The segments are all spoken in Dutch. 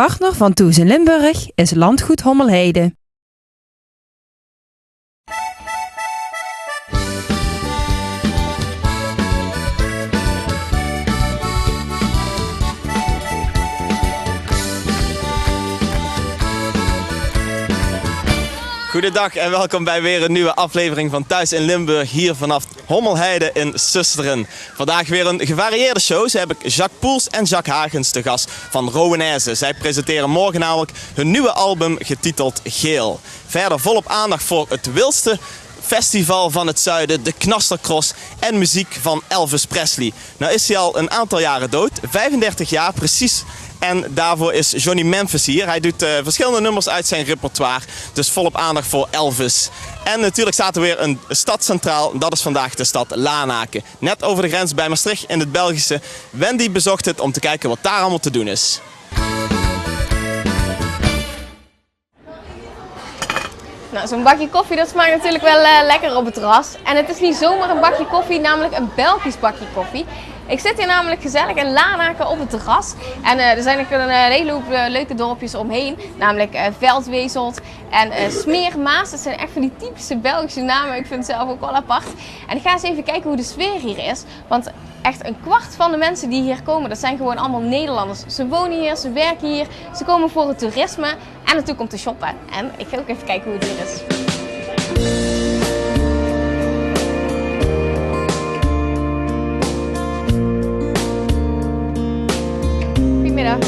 Partner van Toes in Limburg is Landgoed Hommelheide. Goedendag en welkom bij weer een nieuwe aflevering van Thuis in Limburg, hier vanaf Hommelheide in Susteren. Vandaag weer een gevarieerde show. Zo heb ik Jacques Poels en Jacques Hagens te gast van Rowenaise. Zij presenteren morgen namelijk hun nieuwe album getiteld Geel. Verder volop aandacht voor het wildste festival van het zuiden, de Knastercross en muziek van Elvis Presley. Nou is hij al een aantal jaren dood, 35 jaar precies. En daarvoor is Johnny Memphis hier. Hij doet verschillende nummers uit zijn repertoire. Dus volop aandacht voor Elvis. En natuurlijk staat er weer een stad centraal. Dat is vandaag de stad Lanaken. Net over de grens bij Maastricht in het Belgische. Wendy bezocht het om te kijken wat daar allemaal te doen is. Nou, zo'n bakje koffie dat smaakt natuurlijk wel lekker op het terras. En het is niet zomaar een bakje koffie, namelijk een Belgisch bakje koffie. Ik zit hier namelijk gezellig in Lanaken op het terras. En er zijn ook een hele hoop leuke dorpjes omheen. Namelijk Veldwezelt en Smeermaas. Dat zijn echt van die typische Belgische namen. Ik vind het zelf ook wel apart. En ik ga eens even kijken hoe de sfeer hier is. Want echt een kwart van de mensen die hier komen, dat zijn gewoon allemaal Nederlanders. Ze wonen hier, ze werken hier, ze komen voor het toerisme en natuurlijk om te shoppen. En ik ga ook even kijken hoe het hier is. Goedemiddag.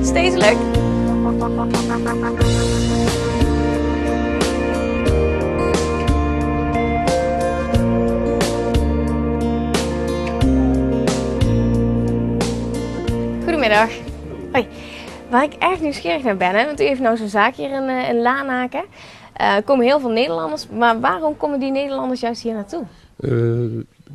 Is deze leuk? Goedemiddag. Hoi. Waar ik erg nieuwsgierig naar ben, hè? Want u heeft nou zo'n zaak hier in Lanaken. Er komen heel veel Nederlanders, maar waarom komen die Nederlanders juist hier naartoe?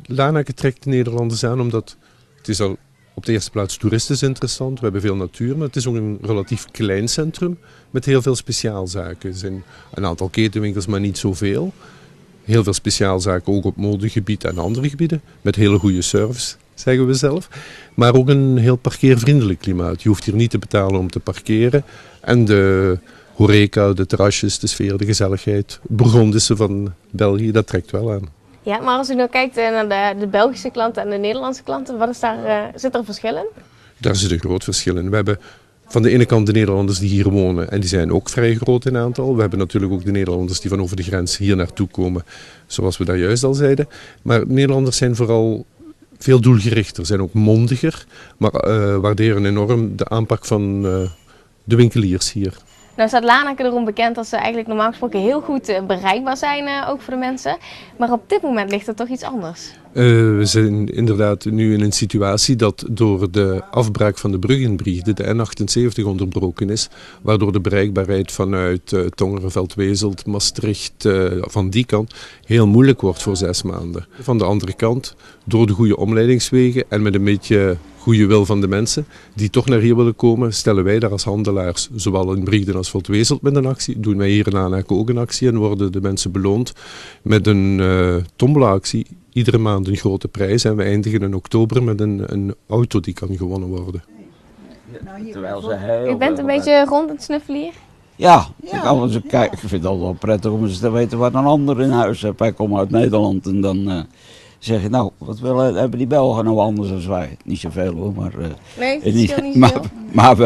Lanaken trekt de Nederlanders aan omdat het is al op de eerste plaats toeristisch interessant. We hebben veel natuur, maar het is ook een relatief klein centrum met heel veel speciaalzaken. Er zijn een aantal ketenwinkels, maar niet zoveel. Heel veel speciaalzaken ook op modegebied en andere gebieden met hele goede service, zeggen we zelf. Maar ook een heel parkeervriendelijk klimaat. Je hoeft hier niet te betalen om te parkeren. En de horeca, de terrasjes, de sfeer, de gezelligheid, het Bourgondische van België, dat trekt wel aan. Ja, maar als u nou kijkt naar de Belgische klanten en de Nederlandse klanten, wat is daar, zit er verschil in? Daar zit een groot verschil in. We hebben van de ene kant de Nederlanders die hier wonen en die zijn ook vrij groot in aantal. We hebben natuurlijk ook de Nederlanders die van over de grens hier naartoe komen, zoals we daar juist al zeiden. Maar Nederlanders zijn vooral veel doelgerichter, zijn ook mondiger, maar waarderen enorm de aanpak van de winkeliers hier. Nou staat Lanaken erom bekend dat ze eigenlijk normaal gesproken heel goed bereikbaar zijn, ook voor de mensen. Maar op dit moment ligt er toch iets anders. We zijn inderdaad nu in een situatie dat door de afbraak van de brug in Briegde de N78 onderbroken is. Waardoor de bereikbaarheid vanuit Tongeren, Veldwezelt, Maastricht, van die kant heel moeilijk wordt voor 6 maanden. Van de andere kant, door de goede omleidingswegen en met een beetje goede wil van de mensen die toch naar hier willen komen, stellen wij daar als handelaars, zowel in Briegde als Veldwezelt met een actie. Doen wij hier in Lanaken ook een actie en worden de mensen beloond met een tombola-actie. Iedere maand een grote prijs en we eindigen in oktober met een auto die kan gewonnen worden. Terwijl ze heel U bent een beetje rond het snuffelen hier? Ja, ik kan wel eens kijken. Ik vind het altijd wel prettig om eens te weten wat een ander in huis heeft. Wij komen uit Nederland en dan zeg je, nou, wat hebben die Belgen nou anders dan wij? Niet zoveel hoor, maar, Nee, het verschil niet zoveel. maar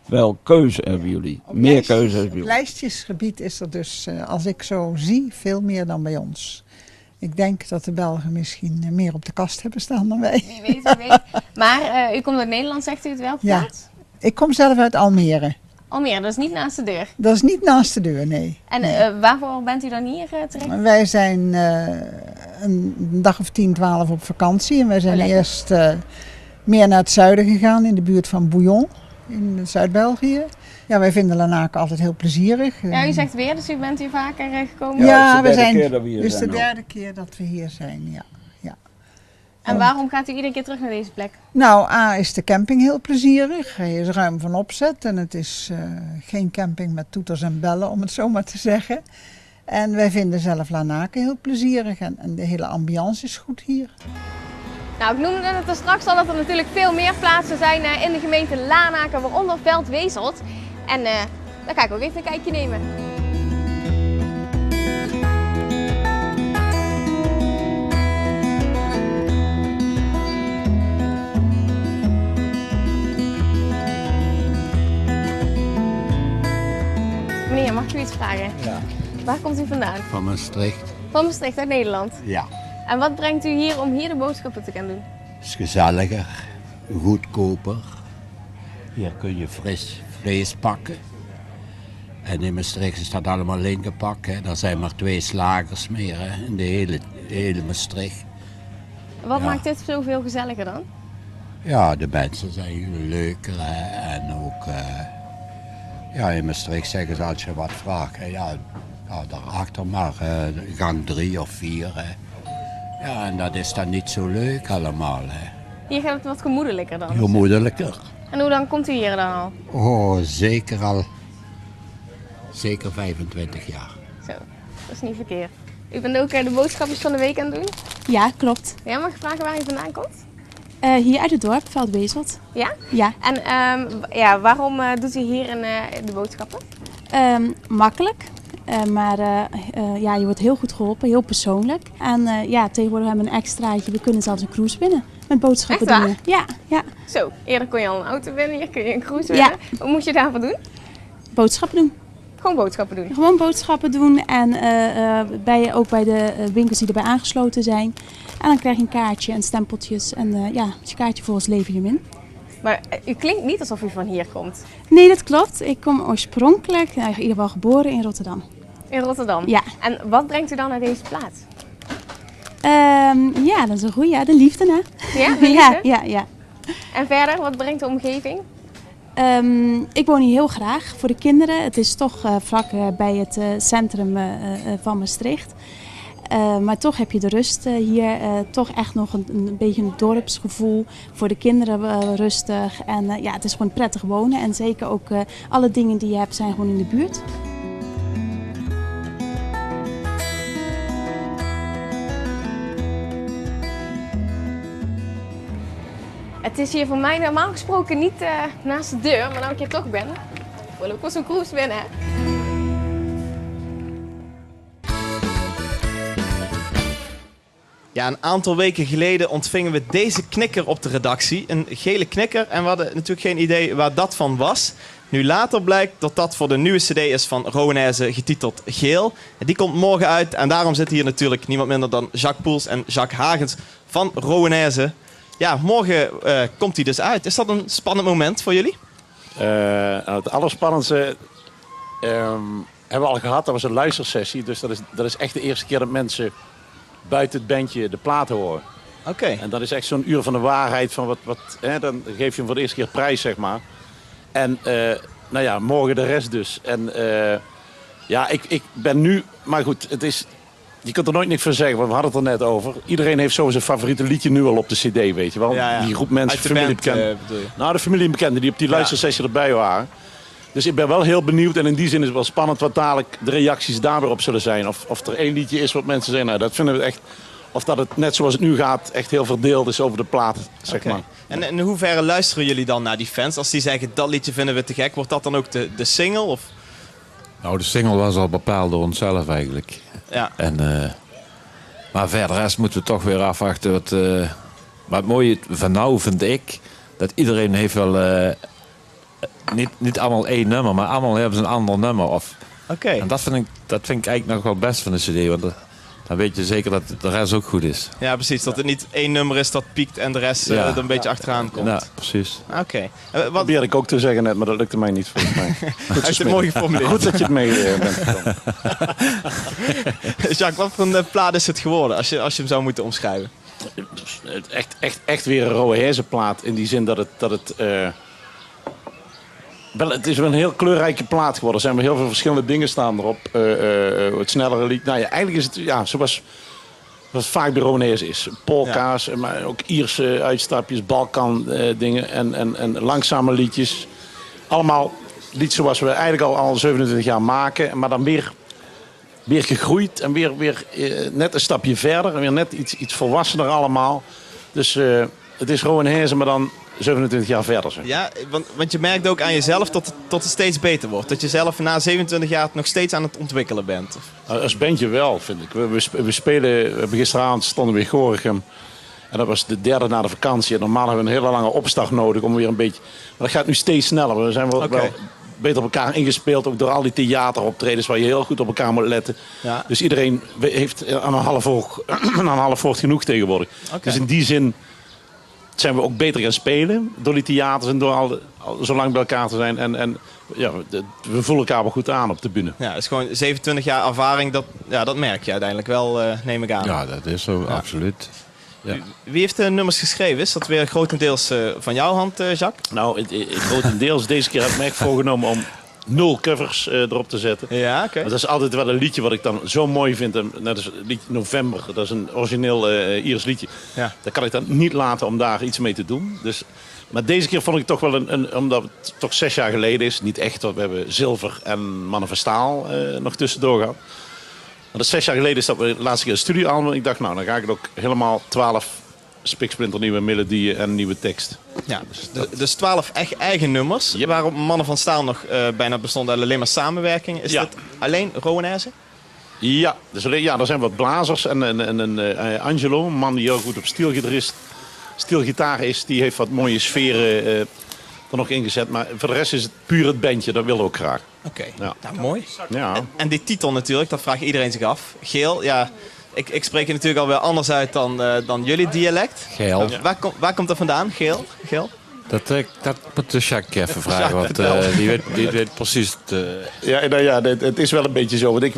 wel keuze hebben jullie. Meer keuze hebben jullie. Op lijstjesgebied is er dus, als ik zo zie, veel meer dan bij ons. Ik denk dat de Belgen misschien meer op de kast hebben staan dan wij. Wie weet. Maar u komt uit Nederland, zegt u het wel? Ja, ik kom zelf uit Almere. Almere, dat is niet naast de deur. Dat is niet naast de deur, nee. En nee. Waarvoor bent u dan hier terecht? Wij zijn een dag of 10, 12 op vakantie. En wij zijn eerst meer naar het zuiden gegaan, in de buurt van Bouillon, in Zuid-België. Ja, wij vinden Lanaken altijd heel plezierig. Ja, u zegt weer, dus u bent hier vaker gekomen? Ja, we zijn. Dit is de derde keer dat we hier zijn, ja. En waarom gaat u iedere keer terug naar deze plek? Nou, A is de camping heel plezierig. Hij is ruim van opzet en het is geen camping met toeters en bellen, om het zo maar te zeggen. En wij vinden zelf Lanaken heel plezierig en de hele ambiance is goed hier. Nou, ik noemde het er straks al dat er natuurlijk veel meer plaatsen zijn in de gemeente Lanaken, waaronder Veldwezelt. En daar ga ik ook even een kijkje nemen. Meneer, mag ik u iets vragen? Ja. Waar komt u vandaan? Van Maastricht. Van Maastricht uit Nederland. Ja. En wat brengt u hier om hier de boodschappen te gaan doen? Het is gezelliger, goedkoper. Hier kun je fris vlees pakken. En in Maastricht is dat allemaal ingepakt. Hè. Er zijn maar 2 slagers meer hè, in de hele Maastricht. Wat Ja. maakt dit zoveel gezelliger dan? Ja, de mensen zijn leuker hè. En ook ja, in Maastricht zeggen ze als je wat vraagt. Hè, ja, daarachter maar gang 3 of 4. Hè. Ja, en dat is dan niet zo leuk allemaal. Hè. Hier gaat het wat gemoedelijker dan. Heel moeilijker. En hoe lang komt u hier dan al? Oh, zeker 25 jaar. Zo, dat is niet verkeerd. U bent ook de boodschapjes van de week aan het doen? Ja, klopt. Ja, mag ik vragen waar u vandaan komt? Hier uit het dorp, Veldwezelt. Ja? Ja, En ja, waarom doet u hier de boodschappen? makkelijk. Maar ja, je wordt heel goed geholpen, heel persoonlijk. En ja, tegenwoordig hebben we een extraatje. We kunnen zelfs een cruise winnen met boodschappen Echt waar? doen. Ja, ja, Zo, eerder kon je al een auto winnen, hier kun je een cruise Ja. winnen. Wat moet je daarvoor doen? boodschappen doen. Gewoon boodschappen doen. Gewoon boodschappen doen en ook bij de winkels die erbij aangesloten zijn. En dan krijg je een kaartje en stempeltjes. En ja, als je kaartje volgens lever je hem in. Maar u klinkt niet alsof u van hier komt. Nee, dat klopt. Ik kom oorspronkelijk, in ieder geval geboren in Rotterdam. In Rotterdam? Ja. En wat brengt u dan naar deze plaats? Ja, dat is een goeie. Ja, de liefde, hè? Ja, de ja, liefde? ja, ja. En verder, wat brengt de omgeving? Ik woon hier heel graag voor de kinderen. Het is toch vlak bij het centrum van Maastricht. Maar toch heb je de rust hier. Toch echt nog een beetje een dorpsgevoel. Voor de kinderen rustig. En ja, het is gewoon prettig wonen. En zeker ook alle dingen die je hebt zijn gewoon in de buurt. Het is hier voor mij normaal gesproken niet naast de deur, maar nou ik hier toch ben, wil ik ook wel zo'n cruise winnen. Hè? Ja, een aantal weken geleden ontvingen we deze knikker op de redactie. Een gele knikker en we hadden natuurlijk geen idee waar dat van was. Nu later blijkt dat dat voor de nieuwe cd is van Rowenaise getiteld Geel. En die komt morgen uit en daarom zit hier natuurlijk niemand minder dan Jacques Poels en Jacques Hagens van Rowenaise. Ja, morgen komt die dus uit. Is dat een spannend moment voor jullie? Het allerspannendste hebben we al gehad. Dat was een luistersessie. Dus dat is echt de eerste keer dat mensen buiten het bandje de plaat horen. Oké. En dat is echt zo'n uur van de waarheid. Van dan geef je hem voor de eerste keer prijs, zeg maar. En nou ja, morgen de rest dus. En ja, ik ben nu... Maar goed, het is... Je kunt er nooit niks van zeggen, want we hadden het er net over. Iedereen heeft zo zijn favoriete liedje nu al op de cd, weet je wel. Ja, ja. Die groep mensen, Uit de familiebekenden. band, bedoel je? Nou, de familiebekenden die op die luistersessie erbij waren. Dus ik ben wel heel benieuwd en in die zin is het wel spannend wat dadelijk de reacties daar weer op zullen zijn. Of er één liedje is wat mensen zeggen, nou dat vinden we echt... Of dat het net zoals het nu gaat echt heel verdeeld is over de plaat, zeg Oké. maar. En in hoeverre luisteren jullie dan naar die fans? Als die zeggen dat liedje vinden we te gek, wordt dat dan ook de single? Of? Nou, de single was al bepaald door onszelf eigenlijk. Ja. En, maar verder rest moeten we toch weer afwachten. Maar het mooie van nou vind ik, dat iedereen heeft wel... Niet allemaal één nummer, maar allemaal hebben ze een ander nummer. Oké. En dat vind ik eigenlijk nog wel best van de cd. Want dan weet je zeker dat de rest ook goed is. Ja, precies. Dat het niet één nummer is dat piekt en de rest Ja. er een beetje achteraan komt. Ja, precies. Oké. Dat probeerde ik ook te zeggen net, maar dat lukte mij niet volgens mij. Goed, Hij is het mooi geformuleerd. Goed dat je het mee bent gekomen. Jacques, wat voor een plaat is het geworden als je hem zou moeten omschrijven? Echt weer een Rowenaise plaat in die zin dat het het is wel een heel kleurrijke plaat geworden. Er zijn wel heel veel verschillende dingen staan erop. Het snellere lied. Nou ja, eigenlijk is het ja, zoals vaak bij Rowenaise is. Polka's, maar ook Ierse uitstapjes, Balkan dingen en langzame liedjes. Allemaal liedjes zoals we eigenlijk al 27 jaar maken. Maar dan weer weer gegroeid en weer net een stapje verder. En weer net iets volwassener allemaal. Dus het is Rowenhezen, maar dan 27 jaar verder. Zeg. Ja, want je merkt ook aan jezelf tot het steeds beter wordt. Dat je zelf na 27 jaar nog steeds aan het ontwikkelen bent. Als bandje wel, vind ik. We hebben gisteravond stonden we in Gorinchem. En dat was de derde na de vakantie. En normaal hebben we een hele lange opstart nodig om weer een beetje... Maar dat gaat nu steeds sneller. We zijn wel beter op elkaar ingespeeld. Ook door al die theateroptredens waar je heel goed op elkaar moet letten. Ja. Dus iedereen heeft aan een half woord genoeg tegenwoordig. Okay. Dus in die zin zijn we ook beter gaan spelen. Door die theaters en door al zo lang bij elkaar te zijn. En ja, we voelen elkaar wel goed aan op de bühne. Ja, het is gewoon 27 jaar ervaring. Dat merk je uiteindelijk wel, neem ik aan. Ja, dat is zo, absoluut. Ja. Wie heeft de nummers geschreven? Is dat weer grotendeels van jouw hand, Jacques? Nou, grotendeels. Deze keer heb ik me echt voorgenomen om 0 covers erop te zetten. Ja, oké. Dat is altijd wel een liedje wat ik dan zo mooi vind. Dat is het liedje November. Dat is een origineel Iers liedje. Ja. Daar kan ik dan niet laten om daar iets mee te doen. Dus, maar deze keer vond ik toch wel omdat het toch 6 jaar geleden is. Niet echt, want we hebben Zilver en Mannen van Staal nog tussendoor gehad. Maar dat 6 jaar geleden is dat we de laatste keer een studioalbum. Ik dacht, nou, dan ga ik het ook helemaal 12 spiksplinter nieuwe melodieën en nieuwe tekst. Ja, dus 12 eigen nummers. Yep. Waarop Mannen van Staal nog bijna bestond uit alleen maar samenwerking. Is dat alleen Rowenhezen? Ja, dus er zijn wat blazers en Angelo, een man die heel goed op stielgitaar is. Die heeft wat mooie sferen er nog ingezet. Maar voor de rest is het puur het bandje, dat willen we ook graag. Oké, nou mooi. Ja. En die titel natuurlijk, dat vraagt iedereen zich af. Geel, ja, ik spreek je natuurlijk alweer anders uit dan jullie dialect. Geel. Waar komt dat vandaan, geel? Dat moet de Jacques even vragen, want die weet precies het... Ja, het is wel een beetje zo. Want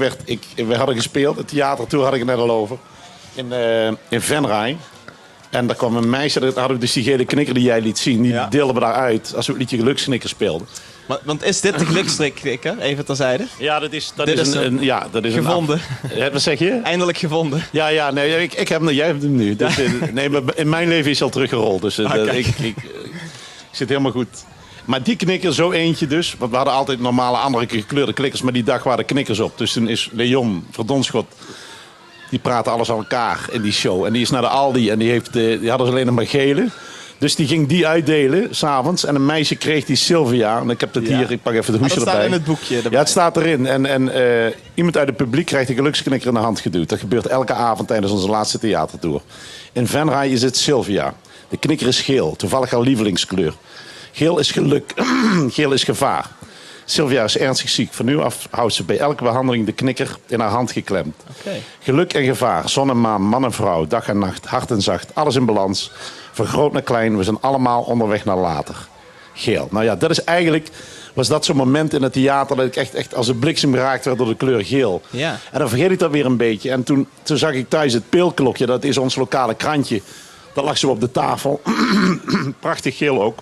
we hadden gespeeld, het theatertour had ik het net al over, in Venray. En daar kwam een meisje, dat hadden we dus die gele knikker die jij liet zien. Die deelden we daaruit als we het liedje Geluksknikker speelden. Want is dit de geluksknikker? Even terzijde. Ja, dat is gevonden. Wat zeg je? Eindelijk gevonden. Ja, nee, ik heb hem, jij hebt hem nu. Dus, nee, maar in mijn leven is hij al teruggerold. Dus ik zit helemaal goed. Maar die knikker, zo eentje dus. Want we hadden altijd normale andere gekleurde knikkers. Maar die dag waren knikkers op. Dus toen is Leon Verdonschot... Die praten alles aan elkaar in die show. En die is naar de Aldi en die hadden ze alleen nog maar gele. Dus die ging die uitdelen, s'avonds. En een meisje kreeg die Sylvia. En ik heb het hier, ik pak even de hoesje erbij. Dat staat in het boekje erbij. Ja, het staat erin. En iemand uit het publiek krijgt een geluksknikker in de hand geduwd. Dat gebeurt elke avond tijdens onze laatste theatertour. In Venray is het Sylvia. De knikker is geel, toevallig haar lievelingskleur. Geel is geluk, geel is gevaar. Sylvia is ernstig ziek. Van nu af houdt ze bij elke behandeling de knikker in haar hand geklemd. Okay. Geluk en gevaar, zon en maan, man en vrouw, dag en nacht, hard en zacht, alles in balans. Van groot naar klein, we zijn allemaal onderweg naar later. Geel. Nou ja, was dat zo'n moment in het theater dat ik echt als een bliksem geraakt werd door de kleur geel. Ja. En dan vergeet ik dat weer een beetje. En toen zag ik thuis het Peelklokje, dat is ons lokale krantje. Dat lag zo op de tafel. Prachtig geel ook.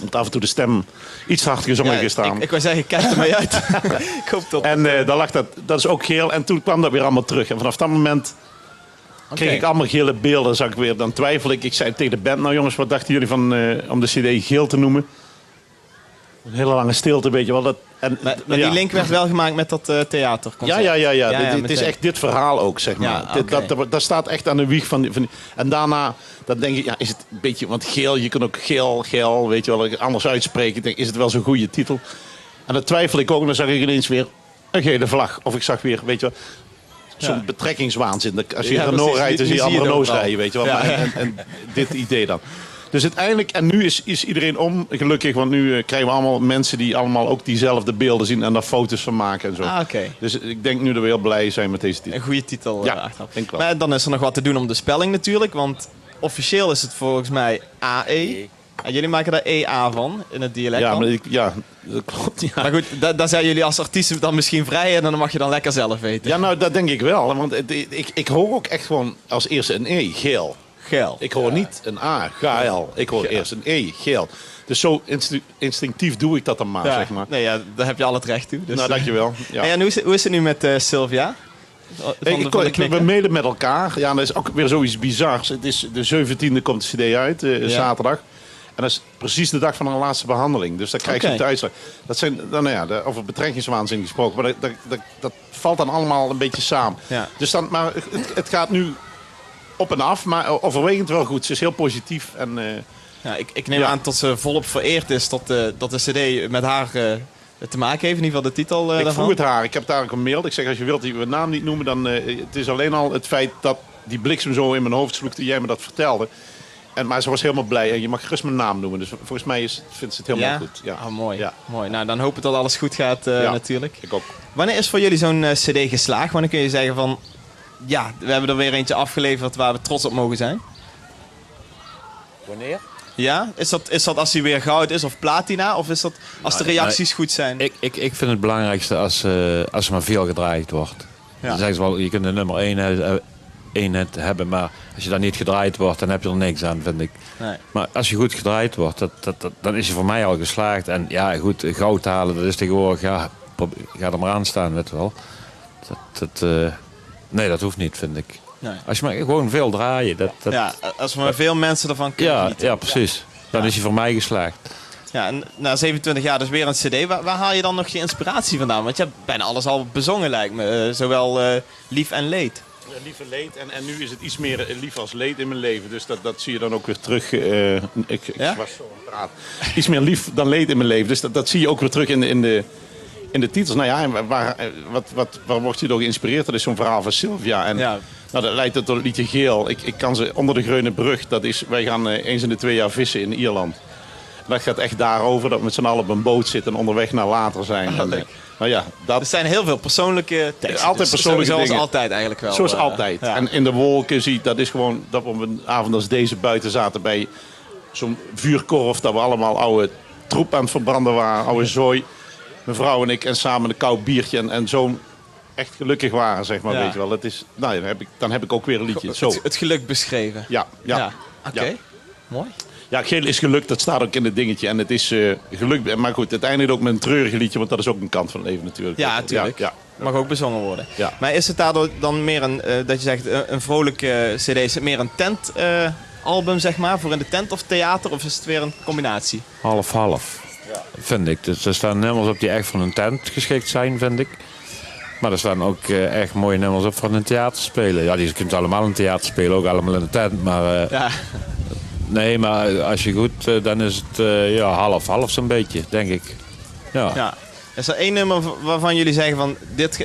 Want af en toe de stem iets harder gezongen gestaan. Ik wou zeggen, kijk er mee uit. Ik hoop het op. En daar lag dat is ook geel. En toen kwam dat weer allemaal terug. En vanaf dat moment kreeg ik allemaal gele beelden. Zag ik weer. Dan twijfel ik. Ik zei tegen de band, nou jongens, wat dachten jullie van om de cd geel te noemen? Een hele lange stilte, weet je wel. Maar die link werd wel gemaakt met dat theaterconcert. Ja. Het is echt dit verhaal ook, zeg maar. Ja, dat staat echt aan de wieg van... En daarna, dan denk ik, is het een beetje... Want geel, je kan ook geel, weet je wel, anders uitspreken. Ik denk, is het wel zo'n goede titel? En dan twijfel ik ook. En dan zag ik ineens weer een gele vlag. Of ik zag weer, weet je wel... Zo'n betrekkingswaanzin. Als je Renault rijdt, dan zie je andere Renaults rijden, weet je wel. En dit idee dan. Dus uiteindelijk, en nu is iedereen gelukkig, want nu krijgen we allemaal mensen die allemaal ook diezelfde beelden zien en daar foto's van maken en zo. Okay. Dus ik denk nu dat we heel blij zijn met deze titel. Een goede titel. Denk maar dan is er nog wat te doen om de spelling natuurlijk, want officieel is het volgens mij AE. En jullie maken daar EA van, in het dialect. Ja, dat klopt. Ja. Maar goed, daar zijn jullie als artiesten dan misschien vrij en dan mag je dan lekker zelf weten. Ja, nou, dat denk ik wel. Want ik hoor ook echt gewoon als eerste een E, geel. Ik hoor niet een A, gaal. Ik hoor eerst een E, geel. Dus zo instinctief doe ik dat dan maar, zeg maar. Nee, daar heb je al het recht toe. Dus. Nou, dankjewel. Ja. En hoe is het nu met Sylvia? We mailen met elkaar. Ja, dat is ook weer zoiets bizars. Het is de 17e komt de cd uit, zaterdag. En dat is precies de dag van haar laatste behandeling. Dus daar krijg je de uitslag. Dat zijn, over betrekkingswaanzin gesproken. Maar dat valt dan allemaal een beetje samen. Ja. Dus maar het gaat nu op en af, maar overwegend wel goed. Ze is heel positief. En, ja, ik neem aan dat ze volop vereerd is dat de cd met haar te maken heeft. In ieder geval de titel ik daarvan. vroeg het haar. Ik heb het haar ook gemaild. Ik zeg, als je wilt die we naam niet noemen, dan het is alleen al het feit dat die bliksem zo in mijn hoofd sloeg toen jij me dat vertelde. Maar ze was helemaal blij. En je mag gerust mijn naam noemen. Dus volgens mij vindt ze het helemaal goed. Ja. Oh, mooi. Ja. Mooi. Nou, dan hoop ik dat alles goed gaat natuurlijk. Ik ook. Wanneer is voor jullie zo'n cd geslaagd? Wanneer kun je zeggen van... Ja, we hebben er weer eentje afgeleverd waar we trots op mogen zijn? Wanneer? Ja? Is dat als hij weer goud is of platina? Of is dat als de reacties goed zijn? Ik vind het belangrijkste als er maar veel gedraaid wordt. Ja. Dan zeggen ze wel, je kunt de nummer 1 hebben, maar als je daar niet gedraaid wordt, dan heb je er niks aan, vind ik. Nee. Maar als je goed gedraaid wordt, dan is je voor mij al geslaagd. En ja, goed, goud halen, dat is tegenwoordig, ja, ga er maar aan staan, weet je wel. Nee, dat hoeft niet, vind ik. Nee. Als je maar gewoon veel draaien. Ja, als we maar veel mensen ervan kunnen genieten. Ja, precies. Dan is je voor mij geslaagd. Ja, en na 27 jaar dus weer een cd. Waar haal je dan nog je inspiratie vandaan? Want je hebt bijna alles al bezongen, lijkt me. Zowel lief en leed. Lief en leed. En nu is het iets meer lief als leed in mijn leven. Dus dat zie je dan ook weer terug. Ik was zo aan het praten. Iets meer lief dan leed in mijn leven. Dus dat zie je ook weer terug in de titels. Nou ja, en waar word je door geïnspireerd? Dat is zo'n verhaal van Sylvia. En nou, dat leidt tot het liedje Geel. Ik kan ze onder de Groene Brug. Wij gaan eens in de 2 jaar vissen in Ierland. Dat gaat echt daarover dat we met z'n allen op een boot zitten en onderweg naar later zijn. Nou ja, er zijn heel veel persoonlijke teksten. Altijd persoonlijke dingen. Zoals altijd eigenlijk wel. Zoals altijd. Ja. En in de wolken dat is gewoon dat we op een avond als deze buiten zaten bij zo'n vuurkorf. Dat we allemaal oude troep aan het verbranden waren, oude zooi. Mijn vrouw en ik en samen een koud biertje en zo echt gelukkig waren, zeg maar. Weet je wel. Dat is, nou, dan heb ik ook weer een liedje. Zo. Het geluk beschreven. Ja. Oké. Mooi. Ja, Geel is gelukt, dat staat ook in het dingetje. En het is geluk. Maar goed, het eindigt ook met een treurig liedje, want dat is ook een kant van het leven natuurlijk. Ja, natuurlijk. Ja. Mag ook bezongen worden. Ja. Maar is het daardoor dan meer dat je zegt, een vrolijke cd? Is het meer een tentalbum, zeg maar, voor in de tent of theater? Of is het weer een combinatie? Half-half, vind ik. Dus er staan nummers op die echt voor een tent geschikt zijn, vind ik. Maar er staan ook echt mooie nummers op voor een theater spelen. Ja, die kunt allemaal in een theater spelen, ook allemaal in de tent. Maar nee, maar als je goed, dan is het half-half zo'n beetje, denk ik. Ja. Is er één nummer waarvan jullie zeggen van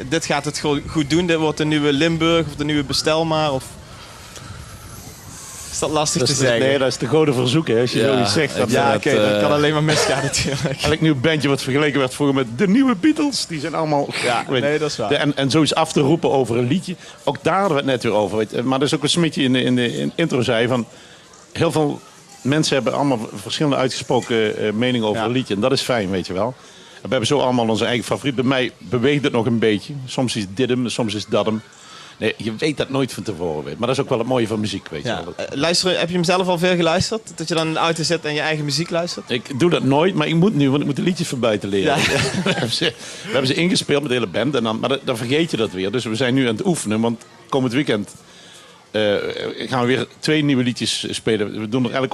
dit gaat het goed doen? Dit wordt de nieuwe Limburg of de nieuwe Bestelmaar? Of... Is dat lastig te zeggen? Nee, dat is de goden verzoeken. Als je zoiets zegt. Dat kan alleen maar misgaan natuurlijk. Elk nieuw bandje wat vergeleken werd vroeger met de nieuwe Beatles. Die zijn allemaal... Nee, dat is waar. En zoiets af te roepen over een liedje. Ook daar hadden we het net weer over. Weet je. Maar er is ook een Smitje in de intro zei van... Heel veel mensen hebben allemaal verschillende uitgesproken meningen over een liedje. En dat is fijn, weet je wel. We hebben zo allemaal onze eigen favoriet. Bij mij beweegt het nog een beetje. Soms is dit hem, soms is dat hem. Nee, je weet dat nooit van tevoren. Weet. Maar dat is ook wel het mooie van muziek, weet je wel. Heb je hem zelf al veel geluisterd? Dat je dan in de auto zit en je eigen muziek luistert? Ik doe dat nooit, maar ik moet nu, want ik moet de liedjes van buiten leren. Ja. We hebben ze ingespeeld met de hele band. En dan vergeet je dat weer. Dus we zijn nu aan het oefenen, want komend weekend... gaan we weer 2 nieuwe liedjes spelen. We doen er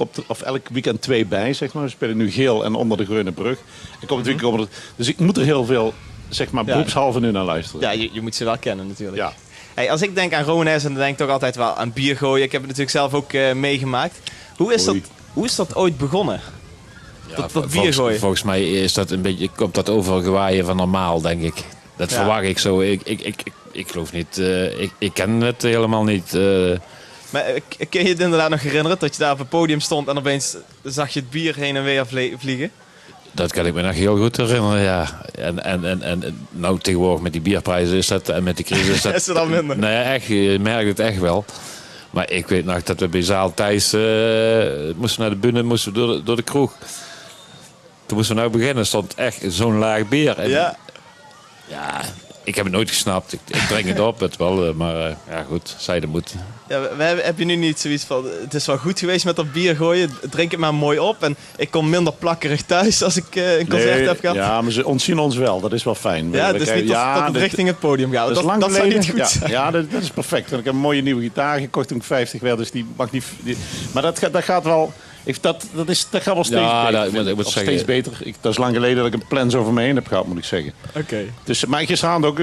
elk weekend 2 bij, zeg maar. We spelen nu Geel en Onder de Groene Brug. En komend weekend komen dus ik moet er heel veel, zeg maar, beroepshalve nu naar luisteren. Ja, je moet ze wel kennen natuurlijk. Ja. Hey, als ik denk aan Romaneske, dan denk ik toch altijd wel aan bier gooien. Ik heb het natuurlijk zelf ook meegemaakt. Hoe is dat ooit begonnen? Ja, dat bier gooien? Volgens mij is dat een beetje, komt dat overgewaaien van normaal, denk ik. Dat verwacht ik zo. Ik geloof niet. Ik ken het helemaal niet. Maar kun je het inderdaad nog herinneren dat je daar op het podium stond en opeens zag je het bier heen en weer vliegen? Dat kan ik me nog heel goed herinneren, ja. En nou tegenwoordig met die bierprijzen is dat, en met die crisis is dat... Is het al minder? Nee, echt, je merkt het echt wel. Maar ik weet nog dat we bij Zaal Thijs moesten naar de bühne, moesten we door de kroeg. Toen moesten we nou beginnen, stond echt zo'n laag bier. En, ja, ik heb het nooit gesnapt. Ik drink het op, het wel, maar ja goed, zij de moet. Ja, heb je nu niet zoiets van, het is wel goed geweest met dat bier gooien, drink het maar mooi op en ik kom minder plakkerig thuis als ik een concert heb gehad? Ja, maar ze ontzien ons wel, dat is wel fijn. Ja, dus niet dat het richting het podium gaat. Dat zou niet goed zijn. Ja, dat is perfect. En ik heb een mooie nieuwe gitaar gekocht toen ik 50 werd, dus die mag niet... Maar dat gaat wel... Dat gaat wel steeds beter. Ik moet zeggen, steeds beter. Dat is lang geleden dat ik een plans over me heen heb gehad, moet ik zeggen. Oké. Dus, maar gisteravond ook,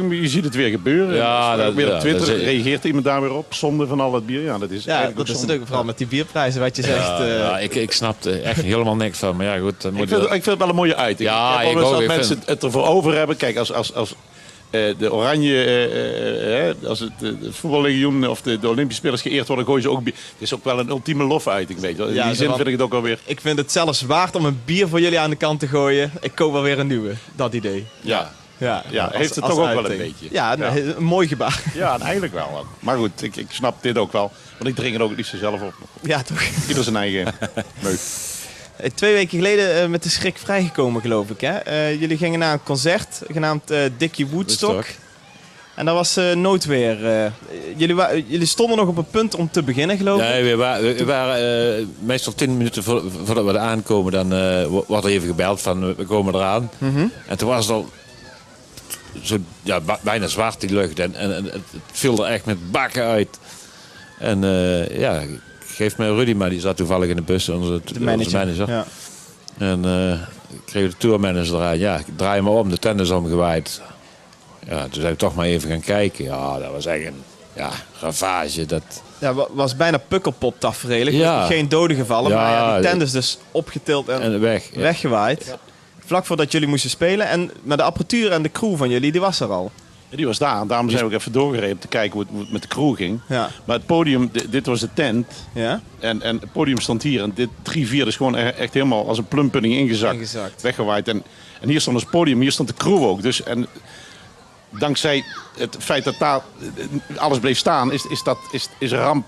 je ziet het weer gebeuren. Ja, weer op Twitter dat reageert iemand daar weer op. Zonde van al het bier. Ja, dat is eigenlijk dat is zonde. het ook. Vooral met die bierprijzen, wat je zegt. Ik snap er echt helemaal niks van. Maar ja, goed. Ik vind het wel een mooie uit. Ja, ik heb dat mensen het ervoor over hebben. Kijk, als de Oranje, als het voetballegioen of de Olympische Spelers geëerd worden, gooien ze ook bier. Het is ook wel een ultieme lofuiting, weet je wel. In die zin vind ik het ook alweer. Ik vind het zelfs waard om een bier voor jullie aan de kant te gooien. Ik koop wel weer een nieuwe. Dat idee. Ja, als, heeft het toch ook wel een beetje. Ja, een mooi gebaar. Ja, eigenlijk wel. Maar goed, ik snap dit ook wel. Want ik drink er ook het liefst zelf op. Ja, toch? Ieder zijn eigen meuk. 2 weken geleden met de schrik vrijgekomen, geloof ik. Hè? Jullie gingen naar een concert genaamd Dickie Woodstock. En dat was noodweer. Jullie stonden nog op een punt om te beginnen, geloof ik? Nee, we waren meestal 10 minuten voordat we er aankomen. Dan wordt er even gebeld van we komen eraan. Mm-hmm. En toen was het al zo, bijna zwart die lucht. En het viel er echt met bakken uit. En geef mij Rudy, maar die zat toevallig in de bus. Onze manager. Ja. En ik kreeg de tourmanager eraan. Ja, ik draai me om, de tent is omgewaaid. Ja, toen zijn we toch maar even gaan kijken. Ja, dat was echt een ravage. Ja, was bijna pukkelpop tafereel. Ja. Geen doden gevallen, maar die tent is dus opgetild en weggewaaid. Ja. Vlak voordat jullie moesten spelen. Maar de apparatuur en de crew van jullie, die was er al. Ja, die was daar. Daarom zijn we ook even doorgereden om te kijken hoe het met de crew ging. Ja. Maar het podium, dit was de tent. Ja. En het podium stond hier. En dit 3/4 is gewoon echt helemaal als een plumpudding ingezakt. Weggewaaid. En hier stond het podium, hier stond de crew ook. Dus, en dankzij het feit dat daar alles bleef staan, is ramp.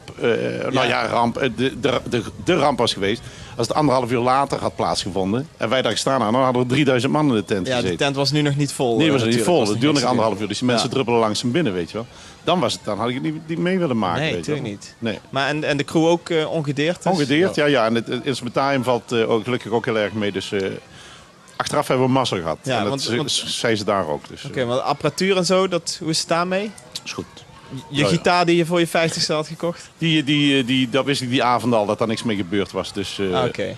De ramp was geweest. Als het 1,5 uur later had plaatsgevonden en wij daar gestaan hadden, dan hadden we 3000 man in de tent gezeten. Ja, de tent was nu nog niet vol. Nee, was niet vol. Het duurde nog 1,5 uur. Dus die mensen druppelen langzaam binnen, weet je wel. Dan had ik het niet mee willen maken. Nee, natuurlijk niet. Nee. Maar en de crew ook ongedeerd? Dus? Ongedeerd, ja. En het instrumentarium valt gelukkig ook heel erg mee. Dus achteraf hebben we massa gehad. Ja, en dat zei ze daar ook. Dus, Oké, maar de apparatuur en zo, hoe is het daarmee? Is goed. Je gitaar die je voor je 50ste had gekocht? Dat wist ik die avond al, dat daar niks mee gebeurd was. Dus,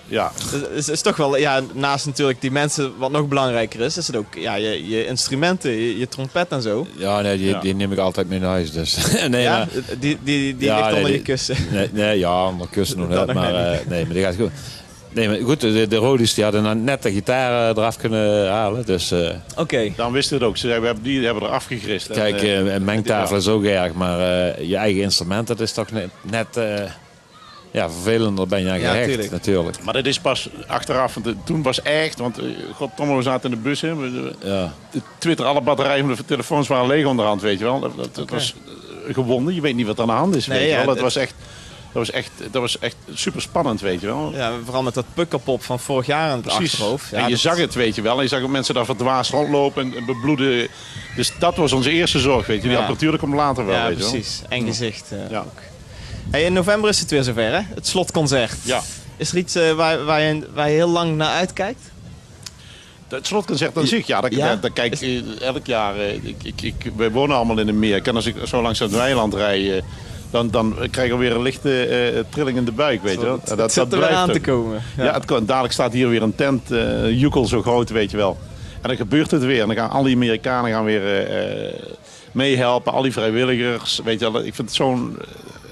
ja. Dus is toch wel, naast natuurlijk die mensen, wat nog belangrijker is het ook je instrumenten, je trompet en zo. Ja, nee, die neem ik altijd mee naar huis. Dus. Nee, ja, maar, die ligt onder je kussen. Onder kussen nog net, maar die gaat goed. Nee, maar goed, de Rodies die hadden net de gitaar eraf kunnen halen. Dus, Oké. Dan wisten we het ook. Ze zeiden, die hebben er afgegrist. Kijk, een mengtafel is ook erg, maar je eigen instrument, dat is toch net vervelender ben je aan gehecht, natuurlijk. Maar dat is pas achteraf. Toen was echt, want goddomme, we zaten in de bus. Hè, Twitter, alle batterijen van de telefoons waren leeg onderhand, weet je wel. Dat was gewonnen. Je weet niet wat er aan de hand is, weet je wel. Dat was echt super spannend, weet je wel. Ja, vooral met dat pukkelpop van vorig jaar aan het achterhoofd. Ja, en je zag het, weet je wel. En je zag ook mensen daar verdwaasd rondlopen en bebloeden. Dus dat was onze eerste zorg, weet je. Die apparatuur komt later wel, weet je wel. Precies. En gezicht ook. Hey, in november is het weer zover, hè? Het slotconcert. Ja. Is er iets waar je heel lang naar uitkijkt? Het slotconcert aan zich, daar kijk ik elk jaar. Wij wonen allemaal in een meer. En als ik zo langs het weiland rijd, dan krijg je weer een lichte trilling in de buik, weet je wel. Dat zit er weer aan te komen. Ja, dadelijk staat hier weer een tent, joekel zo groot, weet je wel. En dan gebeurt het weer. En dan gaan al die Amerikanen weer meehelpen, al die vrijwilligers, weet je wel. Ik vind het zo'n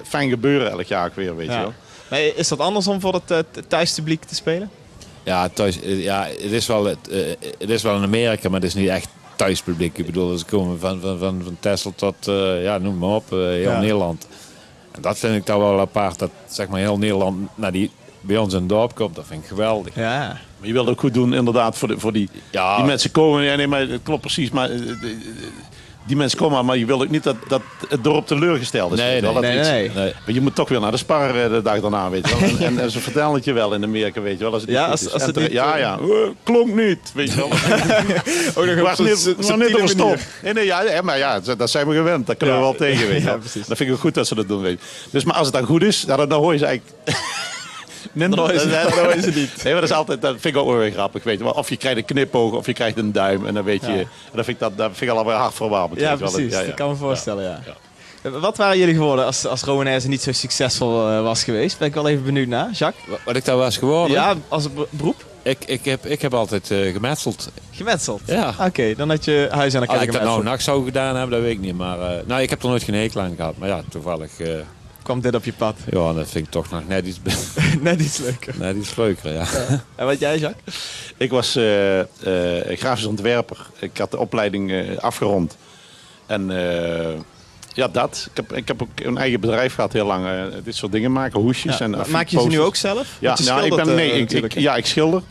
fijn gebeuren elk jaar weer, weet je wel. Maar is dat anders om voor het thuispubliek te spelen? Ja, het is wel in Amerika, maar het is niet echt thuispubliek. Ik bedoel, ze komen van Texel tot, noem maar op, heel Nederland. En dat vind ik dan wel apart, dat zeg maar heel Nederland naar die bij ons in het dorp komt. Dat vind ik geweldig. Ja. Maar je wilt ook goed doen inderdaad voor die mensen komen. Ja, nee, maar het klopt precies, maar die mensen komen, maar je wil ook niet dat het dorp teleurgesteld is. Nee. Maar je moet toch weer naar de spar de dag daarna, weet je wel. En ze vertellen het je wel in Amerika, weet je wel. Als het niet goed is. Klonk niet, weet je wel. Was niet overstop. Maar dat zijn we gewend. Dat kunnen we wel tegen, weet je wel. Dat vind ik ook goed dat ze dat doen, weet je. Dus, maar als het dan goed is, dan hoor je ze eigenlijk... Dat hoor je ze niet. Nee, maar dat vind ik ook wel weer grappig, weet je wel. Of je krijgt een knipoog of je krijgt een duim en dan weet je... Dat vind ik al wel hard verwarmend. Ja, precies. Dat kan me voorstellen, ja. Wat waren jullie geworden als Rowenaise niet zo succesvol was geweest? Ben ik wel even benieuwd naar, Jacques. Wat ik daar was geworden? Ja, als beroep? Ik heb altijd gemetseld. Gemetseld? Ja. Oké, dan had je huis aan elkaar Als ik dat gemetseld. nou nachts zou gedaan hebben, dat weet ik niet. Maar ik heb er nooit geen hekel aan gehad. Maar ja, toevallig... kwam dit op je pad? Ja, dat vind ik toch nog net iets... net iets leuker. Net iets leuker, ja. En wat jij, Jacques? Ik was grafisch ontwerper. Ik had de opleiding afgerond. En ja, dat. Ik heb ook een eigen bedrijf gehad heel lang. Dit soort dingen maken, hoesjes. Ja, En maak je ze nu ook zelf? Ja, ik schilder.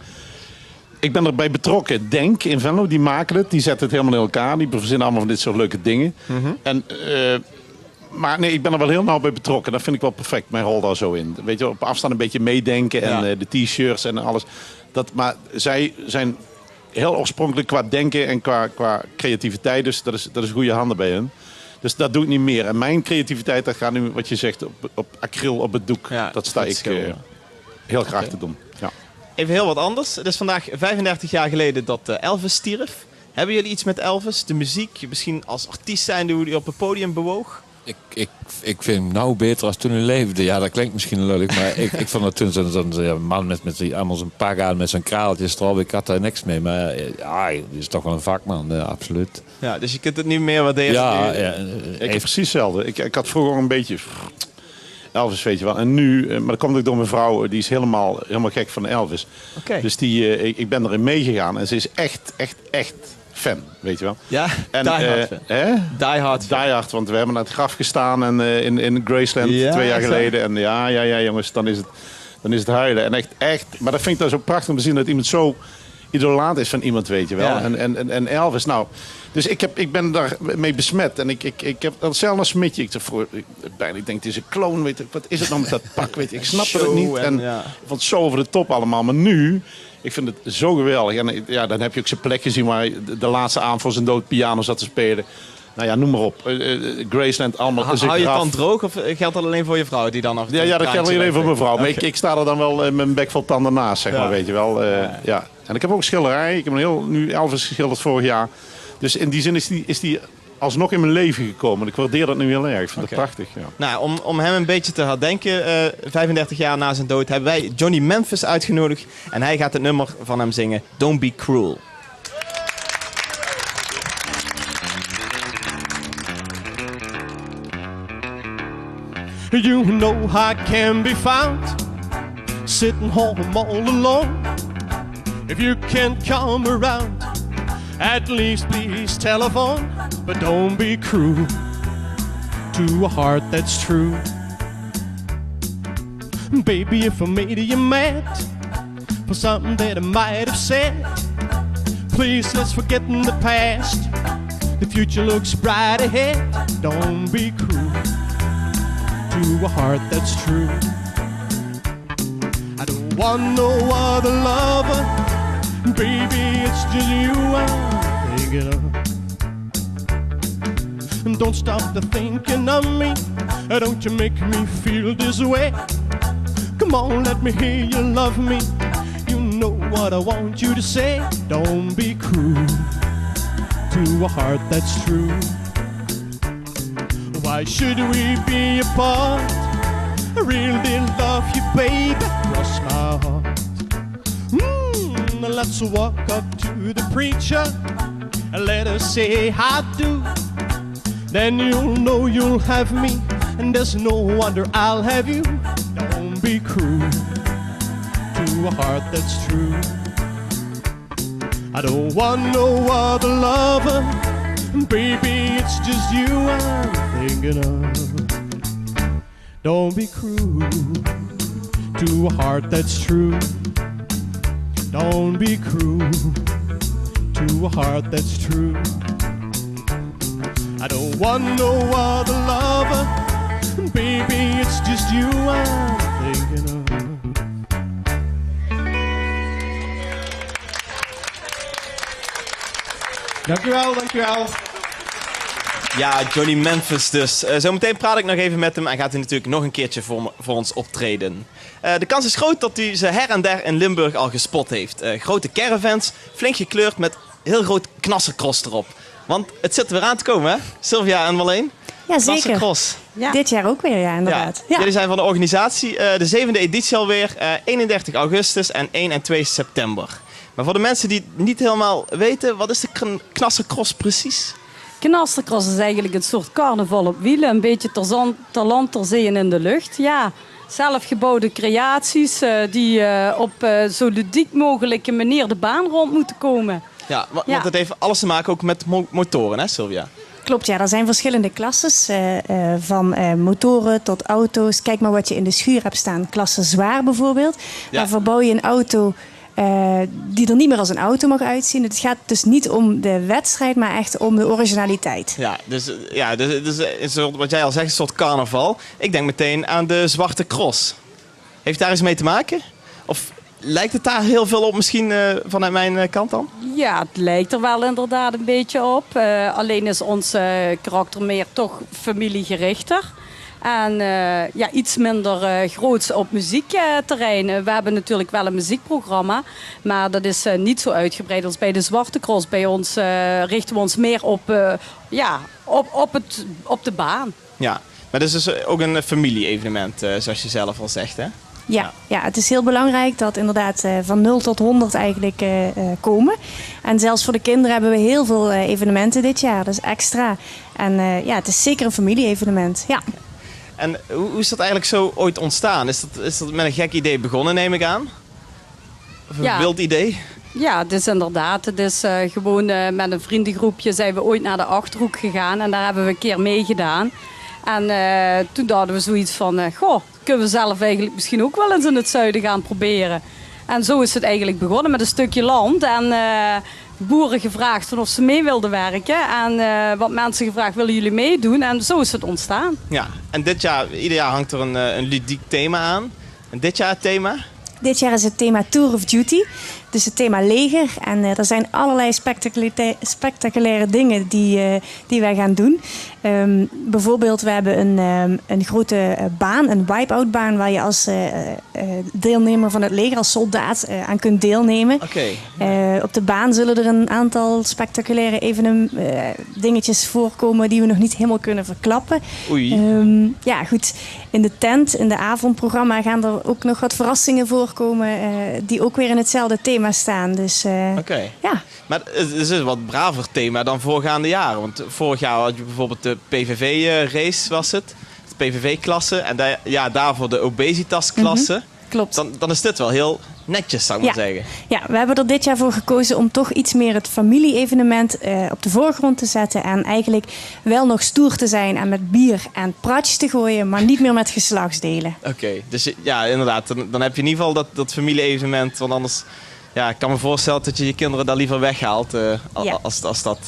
Ik ben erbij betrokken. Denk in Venlo, die maken het. Die zetten het helemaal in elkaar. Die verzinnen allemaal van dit soort leuke dingen. En... maar nee, ik ben er wel heel nauw bij betrokken. Dat vind ik wel perfect, mijn rol daar zo in. Weet je, op afstand een beetje meedenken en de t-shirts en alles. Maar zij zijn heel oorspronkelijk qua denken en qua creativiteit. Dus dat is goede handen bij hen. Dus dat doe ik niet meer. En mijn creativiteit, dat gaat nu, wat je zegt, op acryl op het doek. Ja, dat sta ik heel graag te doen. Ja. Even heel wat anders. Het is vandaag 35 jaar geleden dat Elvis stierf. Hebben jullie iets met Elvis? De muziek? Misschien als artiest zijnde hoe hij op het podium bewoog? Ik vind hem nou beter als toen hij leefde. Ja, dat klinkt misschien lullig, maar ik vond het toen zo'n man met allemaal zijn pak aan, met zijn kraaltjes erop. Ik had daar niks mee, maar ja, hij is toch wel een vakman, absoluut. Ja, dus je kunt het niet meer waarderen? Ja, ik heb precies hetzelfde. Ik had vroeger een beetje Elvis, weet je wel. En nu, maar dat komt ook door mijn vrouw, die is helemaal gek van Elvis. Okay. Dus ik ben erin meegegaan en ze is echt fan, weet je wel. Ja, en, die hard fan. Die hard, want we hebben naar het graf gestaan en, in Graceland 2 jaar geleden. En ja, jongens, dan is het huilen. En echt, maar dat vind ik dan zo prachtig om te zien dat iemand zo idolaat is van iemand, weet je wel. Ja. En Elvis, nou... Dus ik ben daarmee besmet. En ik heb hetzelfde als Smitje. Ik denk, het is een kloon. Weet je, wat is het nou met dat pak? Weet je, ik snap het niet. En ik vond het zo over de top allemaal. Maar nu, ik vind het zo geweldig. En ja, dan heb je ook zijn plek gezien waar hij de laatste avond voor zijn dood piano zat te spelen. Nou ja, noem maar op. Graceland, allemaal. Hou je het dan droog of geldt dat alleen voor je vrouw die dan nog... Ja, dat geldt alleen voor mijn vrouw. Maar ik sta er dan wel met mijn bek vol tanden naast, zeg maar, weet je wel. Ja. En ik heb ook een schilderij. Ik heb nu Elvis geschilderd vorig jaar. Dus in die zin is die alsnog in mijn leven gekomen. Ik waardeer dat nu heel erg. Ik vind het prachtig. Ja. Nou, om hem een beetje te herdenken, 35 jaar na zijn dood, hebben wij Johnny Memphis uitgenodigd. En hij gaat het nummer van hem zingen, Don't Be Cruel. You know I can be found sitting home all alone. If you can't come around, at least please telephone. But don't be cruel to a heart that's true. Baby, if I made you mad for something that I might have said, please let's forget in the past. The future looks bright ahead. Don't be cruel to a heart that's true. I don't want no other lover. Baby, it's just you I'm thinking of. Don't stop to thinking of me. Don't you make me feel this way. Come on, let me hear you love me. You know what I want you to say. Don't be cruel to a heart that's true. Why should we be apart? I really love you, baby. Cross my heart. Let's walk up to the preacher and let us say I do. Then you'll know you'll have me, and there's no wonder I'll have you. Don't be cruel to a heart that's true. I don't want no other lover. Baby, it's just you I'm thinking of. Don't be cruel to a heart that's true. Don't be cruel to a heart that's true. I don't want no other lover. Baby, it's just you I'm thinking of. Dankjewel, dankjewel. Ja, Johnny Memphis dus. Zometeen praat ik nog even met hem en gaat hij natuurlijk nog een keertje voor ons optreden. De kans is groot dat hij ze her en der in Limburg al gespot heeft. Grote caravans, flink gekleurd met heel groot knasserkros erop. Want het zit er weer aan te komen, hè? Sylvia en Marleen. Ja, zeker. Klassencross. Ja. Dit jaar ook weer, ja, inderdaad. Ja. Jullie zijn van de organisatie, de 7e editie alweer, 31 augustus en 1 en 2 september. Maar voor de mensen die het niet helemaal weten, wat is de Knassencross precies? Knassencross is eigenlijk een soort carnaval op wielen. Een beetje ter land, ter zee en in de lucht. Ja, zelfgebouwde creaties die op zo ludiek mogelijke manier de baan rond moeten komen. Ja, want het heeft alles te maken ook met motoren, hè Sylvia? Klopt, ja. Er zijn verschillende klasses. Van motoren tot auto's. Kijk maar wat je in de schuur hebt staan. Klasse zwaar bijvoorbeeld. Ja. Daarvoor bouw je een auto die er niet meer als een auto mag uitzien. Het gaat dus niet om de wedstrijd, maar echt om de originaliteit. Ja, dus wat jij al zegt, een soort carnaval. Ik denk meteen aan de Zwarte Cross. Heeft daar iets mee te maken? Of lijkt het daar heel veel op misschien vanuit mijn kant dan? Ja, het lijkt er wel inderdaad een beetje op. Alleen is ons karakter meer toch familiegerichter. En iets minder groots op muziekterrein. We hebben natuurlijk wel een muziekprogramma, maar dat is niet zo uitgebreid als bij de Zwarte Cross. Bij ons richten we ons meer op de baan. Ja, maar dat is dus ook een familie-evenement, zoals je zelf al zegt, hè? Ja, het is heel belangrijk dat inderdaad van 0 tot 100 eigenlijk komen. En zelfs voor de kinderen hebben we heel veel evenementen dit jaar. Dat is extra. En het is zeker een familie-evenement, ja. En hoe is dat eigenlijk zo ooit ontstaan? Is dat met een gek idee begonnen, neem ik aan? Of een wild idee? Ja, het is inderdaad. Het is gewoon met een vriendengroepje zijn we ooit naar de Achterhoek gegaan. En daar hebben we een keer meegedaan. En toen hadden we zoiets van, kunnen we zelf eigenlijk misschien ook wel eens in het zuiden gaan proberen. En zo is het eigenlijk begonnen met een stukje land. En boeren gevraagd of ze mee wilden werken. En wat mensen gevraagd, willen jullie meedoen? En zo is het ontstaan. Ja, en ieder jaar hangt er een ludiek thema aan. En dit jaar het thema? Dit jaar is het thema Tour of Duty. Dus het thema leger. En er zijn allerlei spectaculaire dingen die wij gaan doen. Bijvoorbeeld, we hebben een grote baan, een wipe-out baan, waar je als deelnemer van het leger, als soldaat, aan kunt deelnemen. Op de baan zullen er een aantal spectaculaire dingetjes voorkomen die we nog niet helemaal kunnen verklappen. Oei. Goed. In de tent, in de avondprogramma gaan er ook nog wat verrassingen voorkomen die ook weer in hetzelfde thema staan. Dus, ja. Maar het is een wat braver thema dan voorgaande jaren. Want vorig jaar had je bijvoorbeeld de PVV-race, was het. De PVV-klasse. En daarvoor de obesitas-klasse. Klopt. Dan is dit wel heel netjes, zou ik maar zeggen. Ja, we hebben er dit jaar voor gekozen om toch iets meer het familie-evenement op de voorgrond te zetten. En eigenlijk wel nog stoer te zijn en met bier en pratjes te gooien, maar niet meer met geslachtsdelen. Oké, dus ja, inderdaad. Dan heb je in ieder geval dat familie-evenement. Want anders, ik kan me voorstellen dat je je kinderen daar liever weghaalt als dat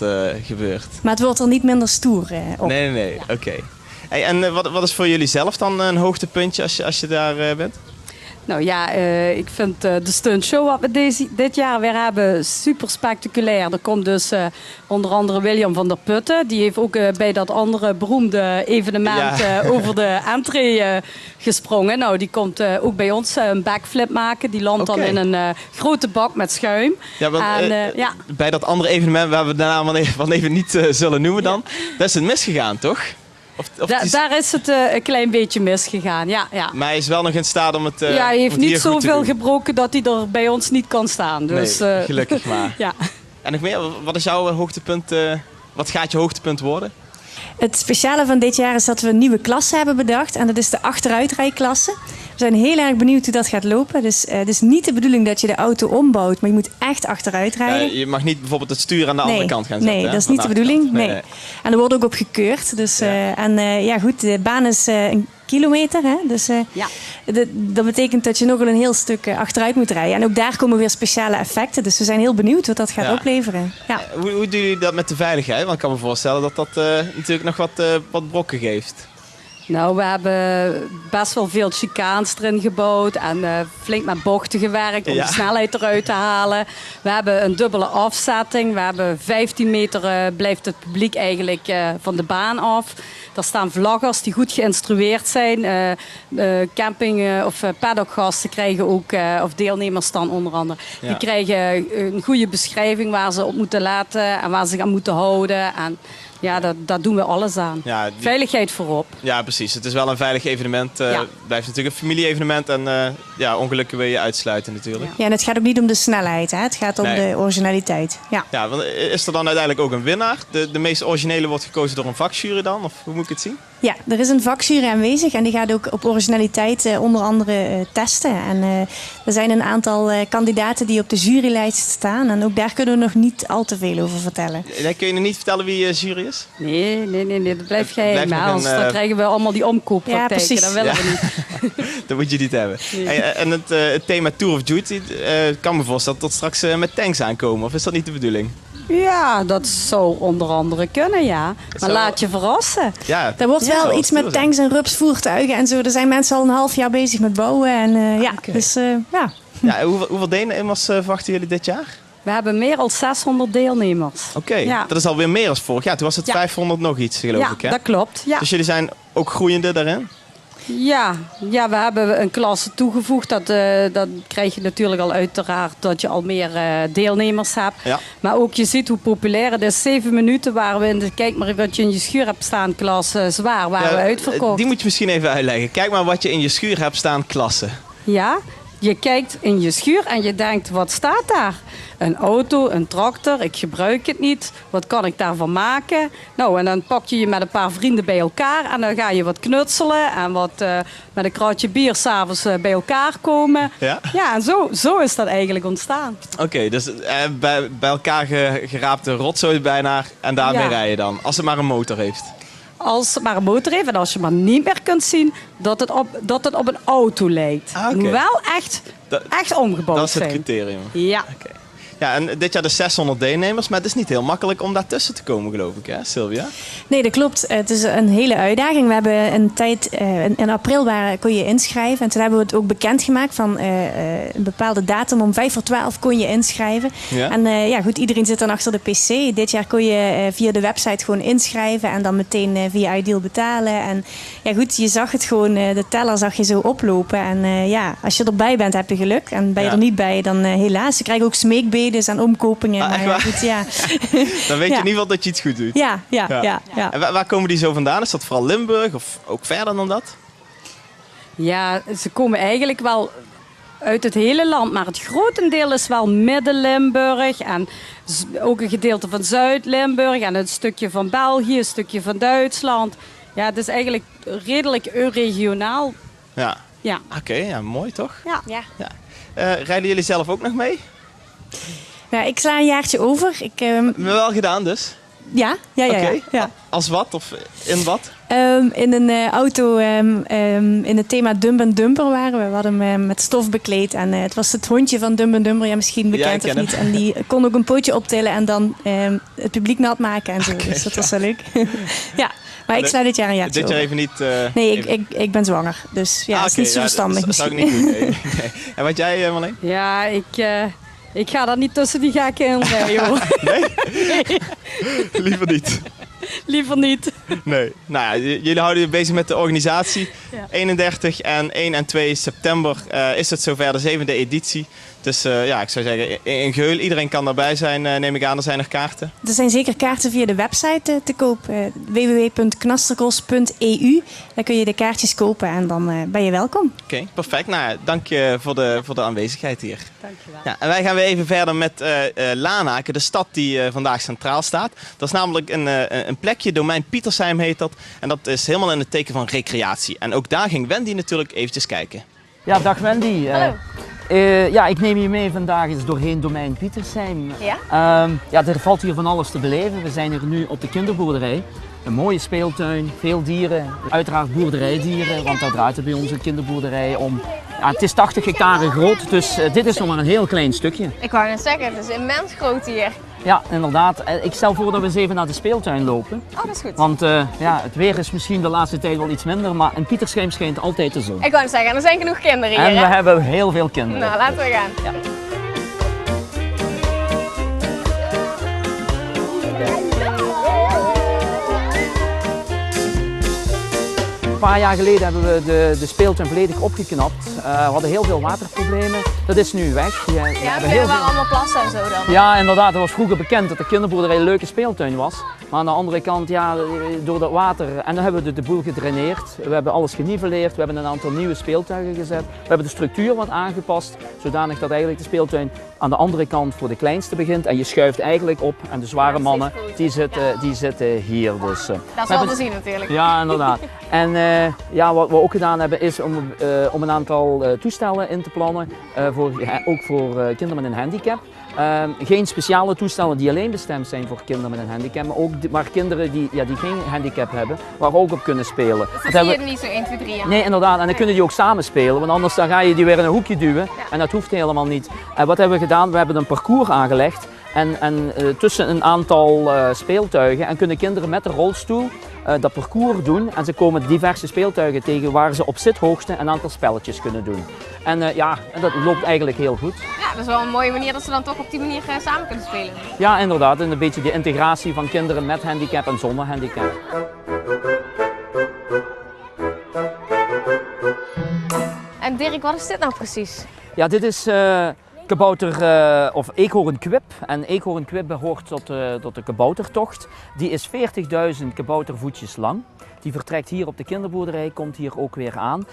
gebeurt. Maar het wordt er niet minder stoer op. Nee, oké. Hey, en wat is voor jullie zelf dan een hoogtepuntje als je daar bent? Nou ja, ik vind de stuntshow wat we dit jaar weer hebben super spectaculair. Er komt dus onder andere William van der Putten. Die heeft ook bij dat andere beroemde evenement over de entree gesprongen. Nou, die komt ook bij ons een backflip maken. Die landt dan in een grote bak met schuim. Ja, want, bij dat andere evenement, waar we de naam van even niet zullen noemen dan, dat is het misgegaan, toch? Daar is het een klein beetje misgegaan, ja. Maar hij is wel nog in staat om het hij heeft niet zoveel gebroken dat hij er bij ons niet kan staan. Dus, nee, gelukkig maar. Ja. En nog meer, wat is jouw hoogtepunt? Wat gaat je hoogtepunt worden? Het speciale van dit jaar is dat we een nieuwe klasse hebben bedacht. En dat is de achteruitrijklasse. We zijn heel erg benieuwd hoe dat gaat lopen. Dus het is niet de bedoeling dat je de auto ombouwt, maar je moet echt achteruit rijden. Je mag niet bijvoorbeeld het stuur aan de andere kant gaan zetten. Nee, dat is niet de bedoeling. Nee. En er wordt ook op gekeurd. Dus, goed, de baan is een kilometer. Hè? Dus dat betekent dat je nog een heel stuk achteruit moet rijden. En ook daar komen weer speciale effecten. Dus we zijn heel benieuwd wat dat gaat opleveren. Ja. Hoe doen jullie dat met de veiligheid? Want ik kan me voorstellen dat dat natuurlijk nog wat brokken geeft. Nou, we hebben best wel veel chicanes erin gebouwd en flink met bochten gewerkt om de snelheid eruit te halen. We hebben een dubbele afzetting. We hebben 15 meter blijft het publiek eigenlijk van de baan af. Daar staan vlaggers die goed geïnstrueerd zijn. Camping- of paddockgasten krijgen ook, of deelnemers dan onder andere, die krijgen een goede beschrijving waar ze op moeten letten en waar ze zich aan moeten houden. En ja, daar doen we alles aan. Ja, veiligheid voorop. Ja, precies. Het is wel een veilig evenement. Het blijft natuurlijk een familie-evenement en ongelukken wil je uitsluiten natuurlijk. Ja, en het gaat ook niet om de snelheid, hè? Het gaat om de originaliteit. Ja, want is er dan uiteindelijk ook een winnaar? De meest originele wordt gekozen door een vakjury dan? Of hoe moet ik het zien? Ja, er is een vakjury aanwezig en die gaat ook op originaliteit onder andere testen. En er zijn een aantal kandidaten die op de jurylijst staan. En ook daar kunnen we nog niet al te veel over vertellen. Kun je niet vertellen wie jury is? Nee, dat blijft geheim. Dan krijgen we allemaal die omkooppraktijken. Dat willen we niet. Dat moet je niet hebben. Nee. En het thema Tour of Duty, kan me voorstellen dat straks met tanks aankomen. Of is dat niet de bedoeling? Ja, dat zou onder andere kunnen, ja. Maar laat je verrassen. Ja, er wordt wel iets met tanks en rupsvoertuigen en zo. Er zijn mensen al een half jaar bezig met bouwen. En, dus, hoeveel deelnemers verwachten jullie dit jaar? We hebben meer dan 600 deelnemers. Oké, dat is alweer meer dan vorig jaar. Toen was het 500 nog iets, geloof ik. Hè? Dat klopt. Ja. Dus jullie zijn ook groeiende daarin? Ja, we hebben een klasse toegevoegd. Dat krijg je natuurlijk al uiteraard dat je al meer deelnemers hebt. Ja. Maar ook je ziet hoe populair het is. 7 minuten waren we in de kijk maar wat je in je schuur hebt staan klasse zwaar. Waren we uitverkocht. Die moet je misschien even uitleggen. Kijk maar wat je in je schuur hebt staan klasse. Ja, je kijkt in je schuur en je denkt, wat staat daar? Een auto, een tractor, ik gebruik het niet. Wat kan ik daarvan maken? Nou, en dan pak je met een paar vrienden bij elkaar en dan ga je wat knutselen en wat met een kratje bier 's avonds bij elkaar komen. Ja, en zo is dat eigenlijk ontstaan. Oké, dus bij elkaar geraapte rotzooi bijna en daarmee rij je dan, als het maar een motor heeft. Als het maar een motor heeft en als je maar niet meer kunt zien dat het op een auto lijkt. Het moet wel echt omgebouwd zijn. Dat is het criterium. Ja. Okay. Ja, en dit jaar dus 600 deelnemers, maar het is niet heel makkelijk om daartussen te komen, geloof ik, hè, Sylvia? Nee, dat klopt. Het is een hele uitdaging. We hebben een tijd, in april kon je inschrijven. En toen hebben we het ook bekendgemaakt van een bepaalde datum. Om 11:55 kon je inschrijven. Ja. En goed, iedereen zit dan achter de pc. Dit jaar kon je via de website gewoon inschrijven en dan meteen via Ideal betalen. En ja goed, je zag het gewoon, de teller zag je zo oplopen. En als je erbij bent, heb je geluk. En ben je er niet bij, dan helaas. Ze krijgen ook smeekbeden aan omkopingen. Maar dan weet je in ieder geval dat je iets goed doet. Ja. En waar komen die zo vandaan? Is dat vooral Limburg of ook verder dan dat? Ja, ze komen eigenlijk wel uit het hele land. Maar het grotendeel is wel Midden-Limburg. En ook een gedeelte van Zuid-Limburg. En een stukje van België, een stukje van Duitsland. Ja, het is eigenlijk redelijk regionaal. Ja. Oké, mooi toch? Ja. Rijden jullie zelf ook nog mee? Ja, ik sla een jaartje over. Wel gedaan dus? Ja. Als wat of in wat? In een auto in het thema Dumb en Dumper waren we. We hadden hem met stof bekleed. En het was het hondje van Dumb en Dumper. Ja, misschien bekend of niet. Hem. En die kon ook een pootje optillen en dan het publiek nat maken en zo. Dus dat was wel leuk. Ja. Maar ik sla dit jaar een jaartje Dit jaar over. even niet... Nee, ik ben zwanger. Dus ja, dat is niet zo verstandig dat zou ik niet doen. Nee. En wat jij, Marleen? Ja, ik ga daar niet tussen die gekken in rijden, hoor. Nee? Liever niet. Liever niet. Nee. Nou ja, jullie houden je bezig met de organisatie. Ja. 31 en 1 en 2 september is het zover, de 7e editie. Dus ik zou zeggen, in Geul, iedereen kan daarbij zijn, neem ik aan. Er zijn nog kaarten. Er zijn zeker kaarten via de website te koop. www.knasterkos.eu. Daar kun je de kaartjes kopen en dan ben je welkom. Oké, perfect. Nou, dank je voor de aanwezigheid hier. Dank je wel. Ja, en wij gaan weer even verder met Lanaken, de stad die vandaag centraal staat. Dat is namelijk een plekje, domein Pietersheim heet dat. En dat is helemaal in het teken van recreatie. En ook daar ging Wendy natuurlijk eventjes kijken. Ja, dag Wendy. Hallo. Ik neem je mee vandaag eens doorheen domein Pietersheim. Ja? Er valt hier van alles te beleven. We zijn hier nu op de kinderboerderij. Een mooie speeltuin, veel dieren, uiteraard boerderijdieren, want daar draait het bij onze kinderboerderij om. Ja, het is 80 hectare groot, dus dit is nog maar een heel klein stukje. Ik wou net zeggen, het is immens groot hier. Ja, inderdaad. Ik stel voor dat we eens even naar de speeltuin lopen. Oh, dat is goed. Want ja, het weer is misschien de laatste tijd wel iets minder, maar in Pietersheim schijnt altijd de zon. Ik wou net zeggen, er zijn genoeg kinderen hier. En we hè? hebben heel veel kinderen. Nou, laten we gaan. Ja. Een paar jaar geleden hebben we de speeltuin volledig opgeknapt. We hadden heel veel waterproblemen. Dat is nu weg. Ja, er waren allemaal plassen en zo dan. Ja, inderdaad. Het was vroeger bekend dat de kinderboerderij een leuke speeltuin was. Maar aan de andere kant, ja, door dat water. En dan hebben we de boel gedraineerd. We hebben alles geniveleerd. We hebben een aantal nieuwe speeltuigen gezet. We hebben de structuur wat aangepast. Zodanig dat eigenlijk de speeltuin aan de andere kant voor de kleinste begint. En je schuift eigenlijk op. En de zware mannen, die zitten hier. Dus, dat is wel te zien natuurlijk. Ja, inderdaad. En ja, wat we ook gedaan hebben is om een aantal toestellen in te plannen. Ook voor kinderen met een handicap. Geen speciale toestellen die alleen bestemd zijn voor kinderen met een handicap, maar ook maar kinderen die geen handicap hebben, waar ook op kunnen spelen. Dus dat zie je er niet zo 1, 2, 3 aan. Nee, inderdaad. En dan kunnen die ook samen spelen, want anders dan ga je die weer in een hoekje duwen. Ja. En dat hoeft helemaal niet. En wat hebben we gedaan? We hebben een parcours aangelegd en tussen een aantal speeltuigen en kunnen kinderen met de rolstoel dat parcours doen en ze komen diverse speeltuigen tegen waar ze op zithoogte een aantal spelletjes kunnen doen. En ja, dat loopt eigenlijk heel goed. Ja, dat is wel een mooie manier dat ze dan toch op die manier samen kunnen spelen. Ja, inderdaad. En een beetje de integratie van kinderen met handicap en zonder handicap. En Dirk, wat is dit nou precies? Ja, dit is kabouter of eekhoornkwip. En eekhoornkwip behoort tot de kaboutertocht. Die is 40.000 kaboutervoetjes lang. Die vertrekt hier op de kinderboerderij, komt hier ook weer aan.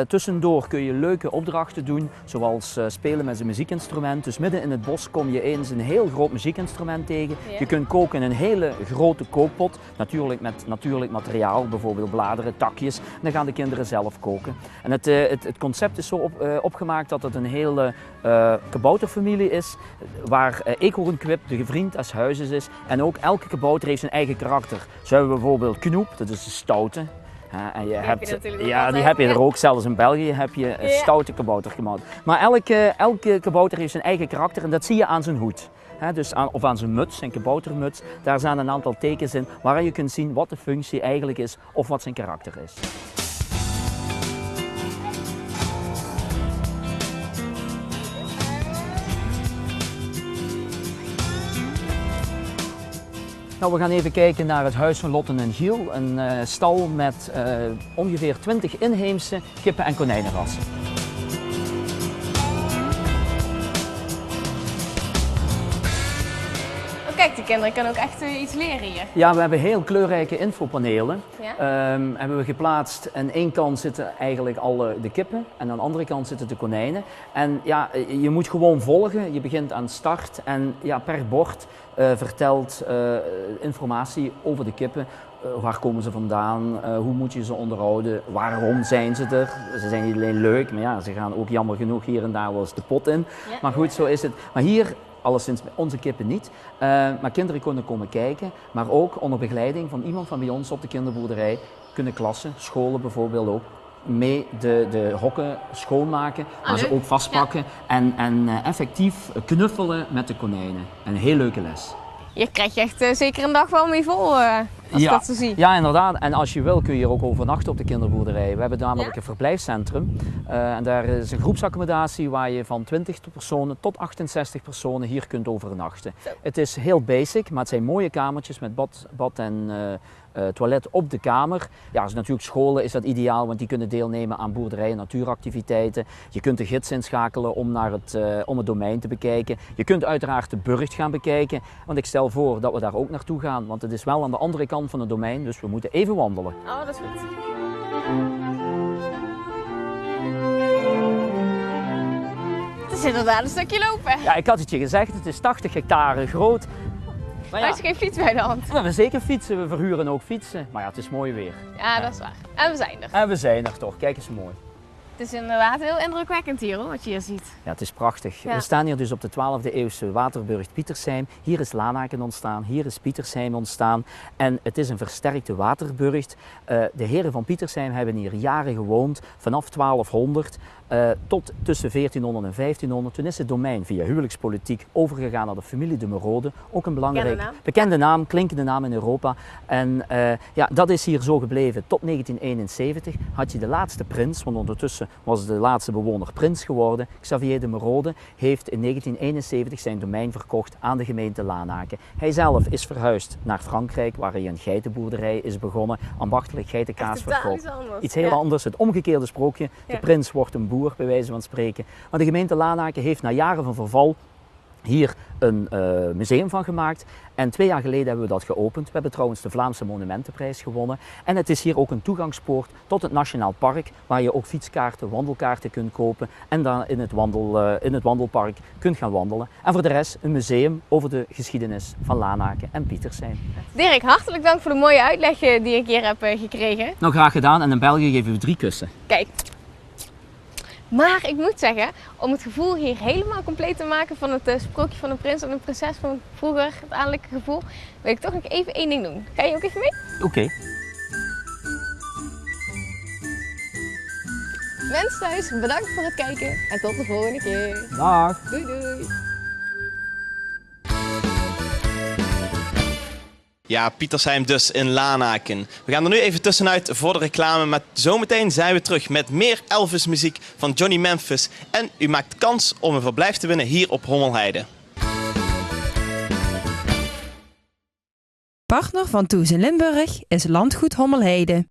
Tussendoor kun je leuke opdrachten doen, zoals spelen met zijn muziekinstrument. Dus midden in het bos kom je eens een heel groot muziekinstrument tegen. Ja. Je kunt koken in een hele grote kookpot, natuurlijk met natuurlijk materiaal, bijvoorbeeld bladeren, takjes. En dan gaan de kinderen zelf koken. En het concept is zo opgemaakt dat het een hele kabouterfamilie is, waar eekhoornkwip de vriend als huizes is. En ook elke kabouter heeft zijn eigen karakter. Zo hebben we bijvoorbeeld Knoep, dat is de stoute. En die heb je er ook, zelfs in België heb je een stoute kabouter gemaakt. Maar elke kabouter heeft zijn eigen karakter en dat zie je aan zijn hoed. Dus of aan zijn muts, zijn kaboutermuts. Daar staan een aantal tekens in waar je kunt zien wat de functie eigenlijk is of wat zijn karakter is. Nou, we gaan even kijken naar het huis van Lotte en Giel, een stal met ongeveer 20 inheemse kippen- en konijnenrassen. Kijk, de kinderen kunnen ook echt iets leren hier. Ja, we hebben heel kleurrijke infopanelen. Ja. Hebben we geplaatst. Aan één kant zitten eigenlijk alle de kippen en aan de andere kant zitten de konijnen. En ja, je moet gewoon volgen. Je begint aan start en ja, per bord vertelt informatie over de kippen. Waar komen ze vandaan? Hoe moet je ze onderhouden? Waarom zijn ze er? Ze zijn niet alleen leuk, maar ja, ze gaan ook jammer genoeg hier en daar wel eens de pot in. Ja. Maar goed, zo is het. Maar hier, alleszins onze kippen niet, maar kinderen kunnen komen kijken. Maar ook onder begeleiding van iemand van bij ons op de kinderboerderij kunnen klassen, scholen bijvoorbeeld ook, mee de hokken schoonmaken, maar ze ook vastpakken en effectief knuffelen met de konijnen. Een heel leuke les. Hier krijg je echt zeker een dag wel mee vol als ik dat zo zie. Ja, inderdaad. En als je wil kun je hier ook overnachten op de kinderboerderij. We hebben namelijk een verblijfscentrum. En daar is een groepsaccommodatie waar je van 20 personen tot 68 personen hier kunt overnachten. Zo. Het is heel basic, maar het zijn mooie kamertjes met bad en toilet op de kamer. Ja, als natuurlijk scholen is dat ideaal, want die kunnen deelnemen aan boerderij- en natuuractiviteiten. Je kunt de gids inschakelen om het domein te bekijken. Je kunt uiteraard de burcht gaan bekijken, want ik stel voor dat we daar ook naartoe gaan, want het is wel aan de andere kant van het domein, dus we moeten even wandelen. Oh, dat is goed. Het is inderdaad een stukje lopen. Ja, ik had het je gezegd, het is 80 hectare groot. Maar ja, er is geen fiets bij de hand. We hebben zeker fietsen, we verhuren ook fietsen. Maar ja, het is mooi weer. Ja, dat is waar. En we zijn er. En we zijn er toch, kijk eens mooi. Het is inderdaad heel indrukwekkend hier hoor, wat je hier ziet. Ja, het is prachtig. Ja. We staan hier dus op de 12e eeuwse waterburcht Pietersheim. Hier is Lanaken ontstaan, hier is Pietersheim ontstaan. En het is een versterkte waterburcht. De heren van Pietersheim hebben hier jaren gewoond, vanaf 1200 tot tussen 1400 en 1500. Toen is het domein via huwelijkspolitiek overgegaan naar de familie de Merode. Ook een belangrijk, bekende naam, klinkende naam in Europa. En ja, dat is hier zo gebleven. Tot 1971 had je de laatste prins, want ondertussen was de laatste bewoner prins geworden. Xavier de Merode heeft in 1971 zijn domein verkocht aan de gemeente Lanaken. Hij zelf is verhuisd naar Frankrijk, waar hij een geitenboerderij is begonnen. Ambachtelijk geitenkaas verkoopt. Iets heel anders, het omgekeerde sprookje. De prins wordt een boer, bij wijze van spreken. Maar de gemeente Lanaken heeft na jaren van verval hier een museum van gemaakt. En 2 jaar geleden hebben we dat geopend. We hebben trouwens de Vlaamse Monumentenprijs gewonnen. En het is hier ook een toegangspoort tot het Nationaal Park, waar je ook fietskaarten, wandelkaarten kunt kopen en dan in het wandelpark kunt gaan wandelen. En voor de rest een museum over de geschiedenis van Lanaken en Pietersheim. Dirk, hartelijk dank voor de mooie uitleg die ik hier heb gekregen. Nou, graag gedaan. En in België geven we 3 kussen. Kijk. Maar ik moet zeggen, om het gevoel hier helemaal compleet te maken van het sprookje van de prins en de prinses van vroeger, het adellijke gevoel, wil ik toch nog even 1 ding doen. Ga je ook even mee? Oké. Mensen thuis, bedankt voor het kijken en tot de volgende keer. Dag. Doei doei. Ja, Pietersheim dus in Lanaken. We gaan er nu even tussenuit voor de reclame, maar zometeen zijn we terug met meer Elvis muziek van Johnny Memphis. En u maakt kans om een verblijf te winnen hier op Hommelheide. Partner van Toes in Limburg is Landgoed Hommelheide.